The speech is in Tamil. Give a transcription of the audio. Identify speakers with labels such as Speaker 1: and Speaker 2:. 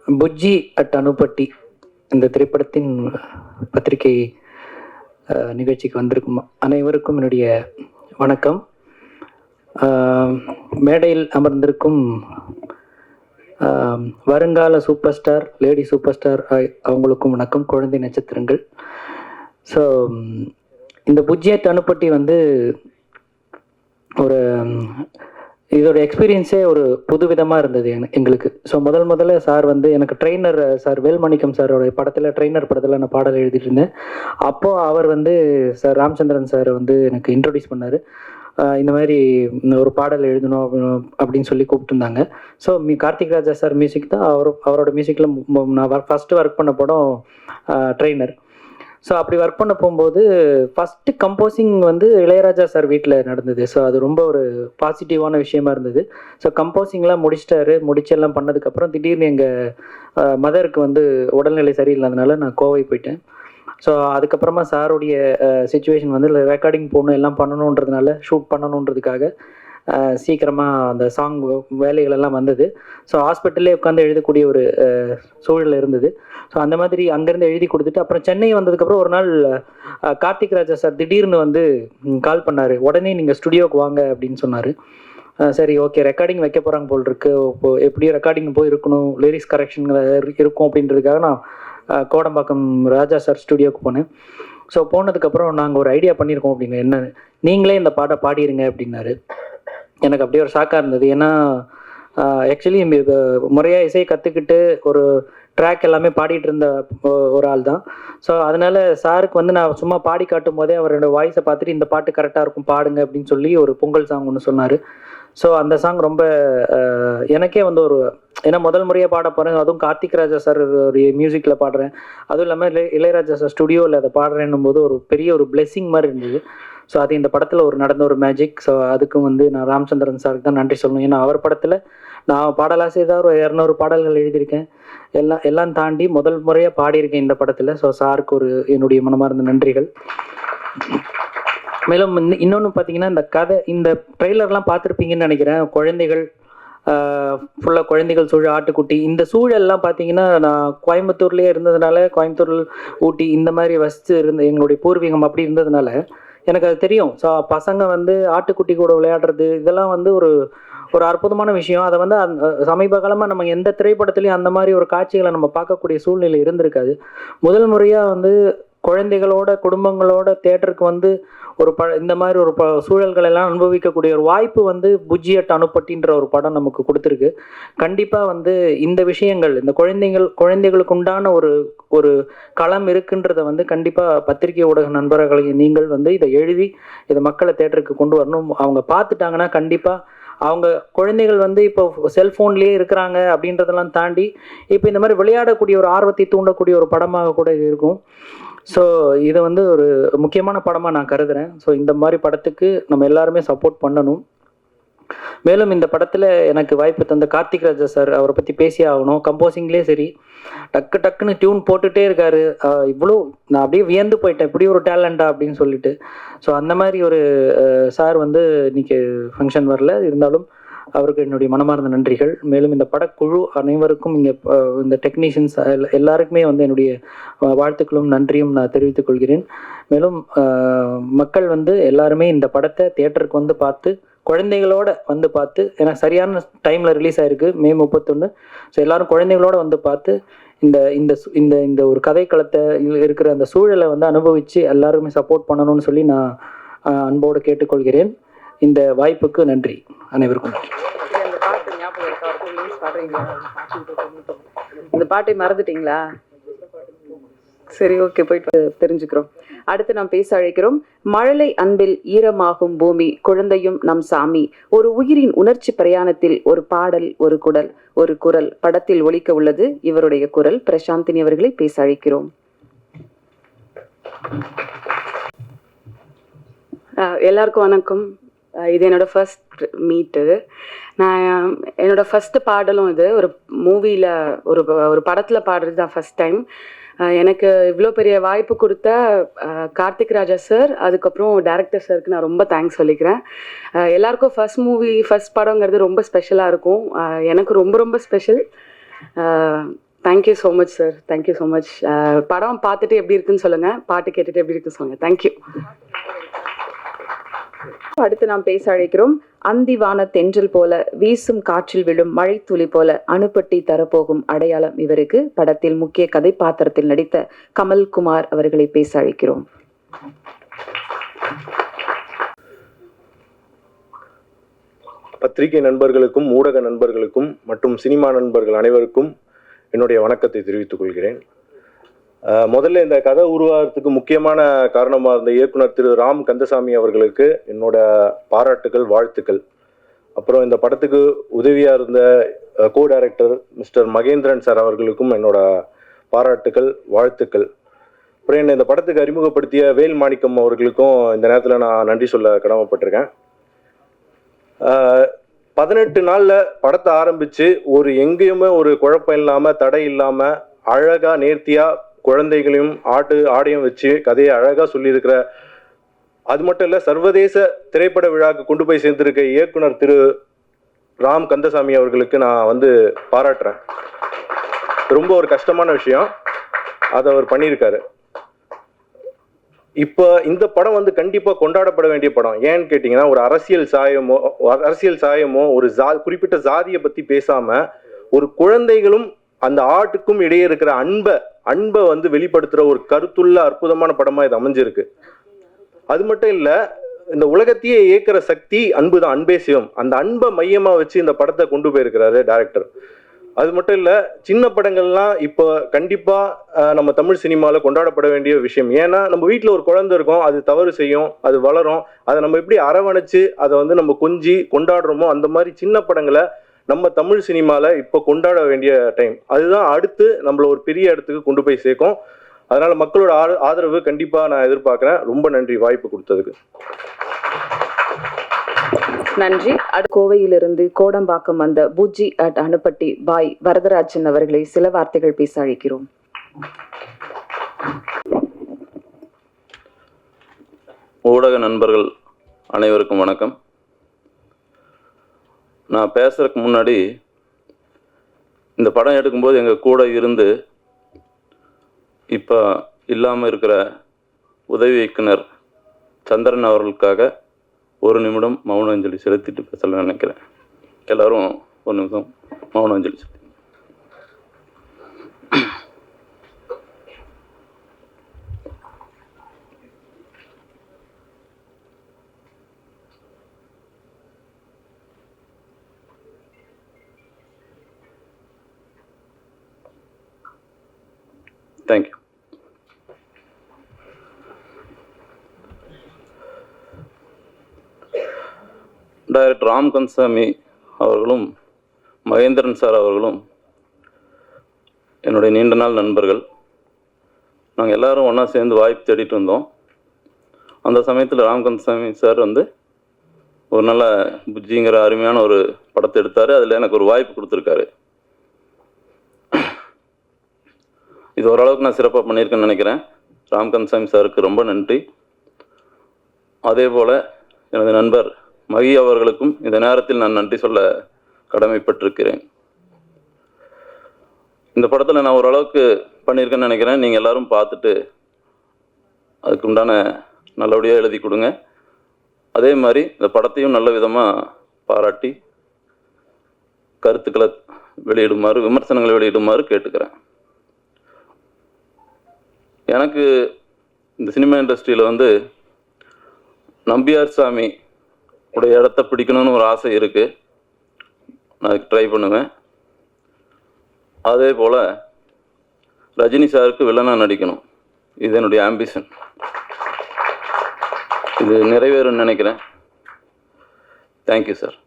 Speaker 1: புஜ்ஜி அட் அனுப்பட்டி இந்த திரைப்படத்தின் பத்திரிகை நிகழ்ச்சிக்கு வந்திருக்கும் அனைவருக்கும் என்னுடைய வணக்கம். மேடையில் அமர்ந்திருக்கும் வருங்கால super star, lady super star அவங்களுக்கும் வணக்கம். குழந்தை நட்சத்திரங்கள். ஸோ இந்த புஜ்ஜி அட் அனுப்பட்டி வந்து ஒரு இதோட எக்ஸ்பீரியன்ஸே ஒரு புதுவிதமாக இருந்தது எங்களுக்கு. ஸோ முதல்ல சார் வந்து எனக்கு ட்ரெயினர் சார் வேல்மணிக்கம் சாரோட படத்தில், ட்ரெயினர் படத்தில் நான் பாடல் எழுதிட்டு இருந்தேன். அப்போது அவர் வந்து சார் ராமச்சந்திரன் சார் வந்து எனக்கு இன்ட்ரொடியூஸ் பண்ணார். இந்த மாதிரி ஒரு பாடல் எழுதணும் அப்படின்னு சொல்லி கூப்பிட்டுருந்தாங்க. ஸோ கார்த்திக் ராஜா சார் மியூசிக் தான். அவரோட மியூசிக்கில் நான் ஃபஸ்ட்டு ஒர்க் பண்ண படம் ட்ரெயினர். ஸோ அப்படி ஒர்க் பண்ண போகும்போது ஃபஸ்ட்டு கம்போசிங் வந்து இளையராஜா சார் வீட்டில் நடந்தது. ஸோ அது ரொம்ப ஒரு பாசிட்டிவான விஷயமா இருந்தது. ஸோ கம்போசிங்லாம் முடிச்செல்லாம் பண்ணதுக்கப்புறம் திடீர்னு எங்கள் மதருக்கு வந்து உடல்நிலை சரியில்லாதனால நான் கோவை போயிட்டேன். ஸோ அதுக்கப்புறமா சாருடைய சுச்சுவேஷன் வந்து ரெக்கார்டிங் போகணும், எல்லாம் பண்ணணுன்றதுனால, ஷூட் பண்ணணுன்றதுக்காக சீக்கிரமாக அந்த சாங் வேலைகள் எல்லாம் வந்தது. ஸோ ஹாஸ்பிட்டல்லே உட்காந்து எழுதக்கூடிய ஒரு சூழல் இருந்தது. ஸோ அந்த மாதிரி அங்கேருந்து எழுதி கொடுத்துட்டு அப்புறம் சென்னை வந்ததுக்கப்புறம் ஒரு நாள் கார்த்திக் ராஜா சார் திடீர்னு வந்து கால் பண்ணார். உடனே நீங்கள் ஸ்டுடியோவுக்கு வாங்க அப்படின்னு சொன்னார். சரி, ஓகே, ரெக்கார்டிங் வைக்க போகிறாங்க போல் இருக்கு, இப்போது எப்படியும் ரெக்கார்டிங் போய் இருக்கணும், லிரிக்ஸ் கரெக்ஷன் இருக்கும் அப்படின்றதுக்காக நான் கோடம்பாக்கம் ராஜா சார் ஸ்டுடியோவுக்கு போனேன். ஸோ போனதுக்கப்புறம் நாங்கள் ஒரு ஐடியா பண்ணியிருக்கோம் அப்படின்னு, என்ன நீங்களே இந்த பாட்டை பாடிடுங்க அப்படின்னாரு. எனக்கு அப்படியே ஒரு ஷாக்காக இருந்தது. ஏன்னா ஆக்சுவலி முறையாக இசையை கற்றுக்கிட்டு ஒரு ட்ராக் எல்லாமே பாடிட்டு இருந்த ஒரு ஆள் தான். ஸோ அதனால சாருக்கு வந்து நான் சும்மா பாடி காட்டும் போதே அவரோட வாய்ஸை பார்த்துட்டு இந்த பாட்டு கரெக்டாக இருக்கும் பாடுங்க அப்படின்னு சொல்லி ஒரு பொங்கல் சாங் ஒன்று சொன்னார். ஸோ அந்த சாங் ரொம்ப எனக்கே வந்து ஒரு, ஏன்னா முதல் முறையாக பாட போகிறேன், அதுவும் கார்த்திக் ராஜா சார் ஒரு மியூசிக்கில் பாடுறேன், அதுவும் இல்லாமல் இளையராஜா சார் ஸ்டுடியோவில் அதை பாடுறேன்னும் போது ஒரு பெரிய ஒரு பிளெஸ்ஸிங் மாதிரி இருந்தது. ஸோ அது இந்த படத்தில் நடந்த ஒரு மேஜிக். ஸோ அதுக்கும் வந்து நான் ராமச்சந்திரன் சாருக்கு தான் நன்றி சொல்லணும். ஏன்னா அவர் படத்தில் நான் பாடலாசிரியர் ஒரு 200 பாடல்கள் எழுதியிருக்கேன். எல்லாம் தாண்டி முதல் முறையாக பாடியிருக்கேன் இந்த படத்தில். ஸோ சாருக்கு ஒரு என்னுடைய மனமார்ந்த நன்றிகள். மேலும் இன்னொன்று பார்த்தீங்கன்னா, இந்த கதை, இந்த ட்ரெய்லர்லாம் பார்த்துருப்பீங்கன்னு நினைக்கிறேன். குழந்தைகள் ஃபுல்லாக குழந்தைகள் சூழல், ஆட்டுக்குட்டி, இந்த சூழல்லாம் பார்த்தீங்கன்னா நான் கோயம்புத்தூர்லேயே இருந்ததுனால, கோயம்புத்தூர், ஊட்டி இந்த மாதிரி வசித்து இருந்த எங்களுடைய பூர்வீகம் அப்படி இருந்ததுனால எனக்கு அது தெரியும். ஸோ பசங்க வந்து ஆட்டுக்குட்டி கூட விளையாடுறது இதெல்லாம் வந்து ஒரு அற்புதமான விஷயம். அதை வந்து சமீப காலமாக நம்ம எந்த திரைப்படத்துலையும் அந்த மாதிரி ஒரு காட்சிகளை நம்ம பார்க்கக்கூடிய சூழ்நிலை இருந்திருக்காது. முதல் முறையாக வந்து குழந்தைகளோட, குடும்பங்களோட தேட்டருக்கு வந்து இந்த மாதிரி ஒரு சூழல்கள் எல்லாம் அனுபவிக்கக்கூடிய ஒரு வாய்ப்பு வந்து புஜ்ஜி அட் அனுப்பட்டின்ற ஒரு படம் நமக்கு கொடுத்துருக்கு. கண்டிப்பாக வந்து இந்த விஷயங்கள், இந்த குழந்தைகளுக்கு உண்டான ஒரு களம் இருக்குன்றத வந்து கண்டிப்பாக பத்திரிகை ஊடக நண்பர்களை நீங்கள் வந்து இதை எழுதி இதை மக்களை தேட்டருக்கு கொண்டு வரணும். அவங்க பார்த்துட்டாங்கன்னா கண்டிப்பாக அவங்க குழந்தைகள் வந்து இப்போ செல்ஃபோன்லேயே இருக்கிறாங்க அப்படின்றதெல்லாம் தாண்டி இப்போ இந்த மாதிரி விளையாடக்கூடிய ஒரு ஆர்வத்தை தூண்டக்கூடிய ஒரு படமாக கூட இது இருக்கும். ஸோ இதை வந்து ஒரு முக்கியமான படமாக நான் கருதுகிறேன். ஸோ இந்த மாதிரி படத்துக்கு நம்ம எல்லாருமே சப்போர்ட் பண்ணணும். மேலும் இந்த படத்தில் எனக்கு வாய்ப்பு தந்த கார்த்திக் ராஜா சார், அவரை பற்றி பேசியே ஆகணும். கம்போசிங்லேயே சரி, டக்குன்னு டியூன் போட்டுகிட்டே இருக்காரு. இவ்வளோ நான் அப்படியே வியந்து போயிட்டேன், இப்படி ஒரு டேலண்டா அப்படின்னு சொல்லிட்டு. ஸோ அந்த மாதிரி ஒரு சார் வந்து இன்னைக்கு ஃபங்க்ஷன் வரல, இருந்தாலும் அவருக்கு என்னுடைய மனமார்ந்த நன்றிகள். மேலும் இந்த படக்குழு அனைவருக்கும், இங்கே இந்த டெக்னீஷியன்ஸ் எல்லாருக்குமே வந்து என்னுடைய வாழ்த்துக்களும் நன்றியும் நான் தெரிவித்துக் கொள்கிறேன். மேலும் மக்கள் வந்து எல்லாருமே இந்த படத்தை தியேட்டருக்கு வந்து பார்த்து, குழந்தைகளோட வந்து பார்த்து, ஏன்னா சரியான டைமில் ரிலீஸ் ஆகிருக்கு, May 31. ஸோ எல்லோரும் குழந்தைகளோட வந்து பார்த்து இந்த இந்த இந்த ஒரு கதைக்களத்தை இருக்கிற அந்த சூழலை வந்து அனுபவித்து எல்லாருமே சப்போர்ட் பண்ணணும்னு சொல்லி நான் அன்போடு கேட்டுக்கொள்கிறேன். இந்த வாய்ப்புக்கு நன்றி. அனைவருக்கும் நன்றி.
Speaker 2: இந்த பாட்டை மறந்துட்டீங்களா? சரி, ஓகே, போயிட்டு தெரிஞ்சுக்கிறோம். அடுத்து நாம் பேச அழைக்கிறோம். மழலை அன்பில் ஈரமாகும் பூமி, குழந்தையும் நம் சாமி, ஒரு உயிரின் உணர்ச்சி பிரயாணத்தில் ஒரு பாடல், ஒரு குரல் படத்தில் ஒலிக்க உள்ளது. இவருடைய குரல். பிரசாந்தினி அவர்களை பேச அழைக்கிறோம். எல்லாருக்கும் வணக்கம். இது என்னோட ஃபர்ஸ்ட் மீட்டு. நான் என்னோட ஃபர்ஸ்ட் பாடலும் இது ஒரு மூவியில், ஒரு படத்தில் பாடுறது தான் ஃபர்ஸ்ட் டைம். எனக்கு இவ்வளோ பெரிய வாய்ப்பு கொடுத்த கார்த்திக் ராஜா சார், அதுக்கப்புறம் டைரக்டர் சாருக்கு நான் ரொம்ப தேங்க்ஸ் சொல்லிக்கிறேன். எல்லாருக்கும் ஃபர்ஸ்ட் மூவி, ஃபர்ஸ்ட் படங்கிறது ரொம்ப ஸ்பெஷலாக இருக்கும். எனக்கு ரொம்ப ரொம்ப special. Thank you so much sir, thank you so much. படம் பார்த்துட்டு எப்படி இருக்குன்னு சொல்லுங்கள், பாட்டு கேட்டுட்டு எப்படி இருக்குன்னு சொல்லுங்கள். தேங்க்யூ.
Speaker 3: அடுத்து நாம் பேச அழைக்கிறோம். அந்திவான தென்றல் போல, வீசும் காற்றில் விழும் மழை துளி போல, அணுப்பட்டி தரப்போகும் அடையாளம் இவருக்கு. படத்தில் முக்கிய கதைப்பாத்திரத்தில் நடித்த கமல்குமார் அவர்களை பேச அழைக்கிறோம்.
Speaker 4: பத்திரிகை நண்பர்களுக்கும் ஊடக நண்பர்களுக்கும் மற்றும் சினிமா நண்பர்கள் அனைவருக்கும் என்னுடைய வணக்கத்தை தெரிவித்துக் கொள்கிறேன். முதல்ல இந்த கதை உருவாகிறதுக்கு முக்கியமான காரணமாக இருந்த இயக்குனர் திரு ராம் கந்தசாமி அவர்களுக்கு என்னோட பாராட்டுகள், வாழ்த்துக்கள். அப்புறம் இந்த படத்துக்கு உதவியாக இருந்த co director mister Mahendran sir அவர்களுக்கும் என்னோட பாராட்டுகள், வாழ்த்துக்கள். அப்புறம் என்னை இந்த படத்துக்கு அறிமுகப்படுத்திய வேல் மாணிக்கம் அவர்களுக்கும் இந்த நேரத்தில் நான் நன்றி சொல்ல கடமைப்பட்டிருக்கேன். 18 நாளில் படத்தை ஆரம்பித்து எங்கேயுமே ஒரு குழப்பம் இல்லாமல், தடை இல்லாமல், அழகாக நேர்த்தியாக குழந்தைகளையும் ஆடையும் வச்சு கதையை அழகாக சொல்லியிருக்கிற, அது மட்டும் இல்லை சர்வதேச திரைப்பட விழாவுக்கு கொண்டு போய் சேர்ந்திருக்க இயக்குனர் திரு ராம் கந்தசாமி அவர்களுக்கு நான் பாராட்டுறேன். ரொம்ப ஒரு கஷ்டமான விஷயம், அதை அவர் பண்ணியிருக்காரு. இப்போ இந்த படம் கண்டிப்பாக கொண்டாடப்பட வேண்டிய படம். ஏன்னு கேட்டிங்கன்னா, ஒரு அரசியல் சாயமோ ஒரு குறிப்பிட்ட ஜாதியை பற்றி பேசாமல், ஒரு குழந்தைகளும் அந்த ஆட்டுக்கும் இடையே இருக்கிற அன்பை வெளிப்படுத்துகிற ஒரு கருத்துள்ள அற்புதமான படமாக இது அமைஞ்சிருக்கு. அது மட்டும் இல்லை, இந்த உலகத்தையே இயக்கிற சக்தி அன்பு தான், அன்பே சிவம். அந்த அன்பை மையமாக வச்சு இந்த படத்தை கொண்டு போயிருக்கிறாரு டைரக்டர். அது மட்டும் இல்லை, சின்ன படங்கள்லாம் இப்போ கண்டிப்பாக நம்ம தமிழ் சினிமாவில் கொண்டாடப்பட வேண்டிய விஷயம். ஏன்னா நம்ம வீட்டில் ஒரு குழந்தை இருக்கும், அது தவறு செய்யும், அது வளரும், அதை நம்ம எப்படி அரவணைச்சு அதை நம்ம கொஞ்சி கொண்டாடுறோமோ, அந்த மாதிரி சின்ன படங்களை நம்ம தமிழ் சினிமாவில் இப்போ கொண்டாட வேண்டிய டைம். அதுதான் அடுத்து நம்மள ஒரு பெரிய இடத்துக்கு கொண்டு போய் சேர்க்கும். அதனால் மக்களோட ஆதரவு கண்டிப்பாக நான் எதிர்பார்க்குறேன். ரொம்ப நன்றி வாய்ப்பு கொடுத்ததுக்கு.
Speaker 3: நன்றி. கோவையிலிருந்து கோடம்பாக்கம் வந்த புஜ்ஜி அட் அணுப்பட்டி பாய் வரதராஜன் அவர்களை சில வார்த்தைகள் பேச அழைக்கிறோம்.
Speaker 5: ஊடக நண்பர்கள் அனைவருக்கும் வணக்கம். நான் பேசுறதுக்கு முன்னாடி, இந்த படம் எடுக்கும்போது எங்கள் கூட இருந்து இப்போ இல்லாமல் இருக்கிற உதவி இயக்குனர் சந்திரன் அவர்களுக்காக ஒரு நிமிடம் மௌன அஞ்சலி செலுத்திட்டு பேசலாம்னு நினைக்கிறேன். எல்லாரும் ஒரு நிமிஷம் மௌன அஞ்சலி செலுத்தி. தேங்க்யூ. டைரக்டர் ராம் கந்தசாமி அவர்களும் மகேந்திரன் சார் அவர்களும் என்னுடைய நீண்ட நாள் நண்பர்கள். நாங்கள் எல்லோரும் ஒன்றா சேர்ந்து வாய்ப்பு தேடிட்டு இருந்தோம். அந்த சமயத்தில் ராம் கந்தசாமி சார் ஒரு நல்ல புஜ்ஜிங்கிற அருமையான ஒரு படத்தை எடுத்தார். அதில் எனக்கு ஒரு வாய்ப்பு கொடுத்துருக்காரு. இது ஓரளவுக்கு நான் சிறப்பாக பண்ணியிருக்கேன்னு நினைக்கிறேன். ராம் கந்தசாமி சாருக்கு ரொம்ப நன்றி. அதே போல் எனது நண்பர் மகி அவர்களுக்கும் இந்த நேரத்தில் நான் நன்றி சொல்ல கடமைப்பட்டிருக்கிறேன். இந்த படத்தில் நான் ஓரளவுக்கு பண்ணியிருக்கேன்னு நினைக்கிறேன். நீங்கள் எல்லோரும் பார்த்துட்டு அதுக்கு உண்டான நல்லபடியாக எழுதி கொடுங்க. அதே மாதிரி இந்த படத்தையும் நல்ல விதமாக பாராட்டி கருத்துக்களை வெளியிடுமாறு, விமர்சனங்களை வெளியிடுமாறு கேட்டுக்கிறேன். எனக்கு இந்த சினிமா இண்டஸ்ட்ரியில் நம்பியார் சாமி உடைய இடத்த பிடிக்கணும்னு ஒரு ஆசை இருக்குது. நான் அதுக்கு ட்ரை பண்ணுவேன். அதே போல் ரஜினி சாருக்கு வில்லனாக நடிக்கணும், இது என்னுடைய ஆம்பிஷன். இது நிறைவேறும்னு நினைக்கிறேன். Thank you sir.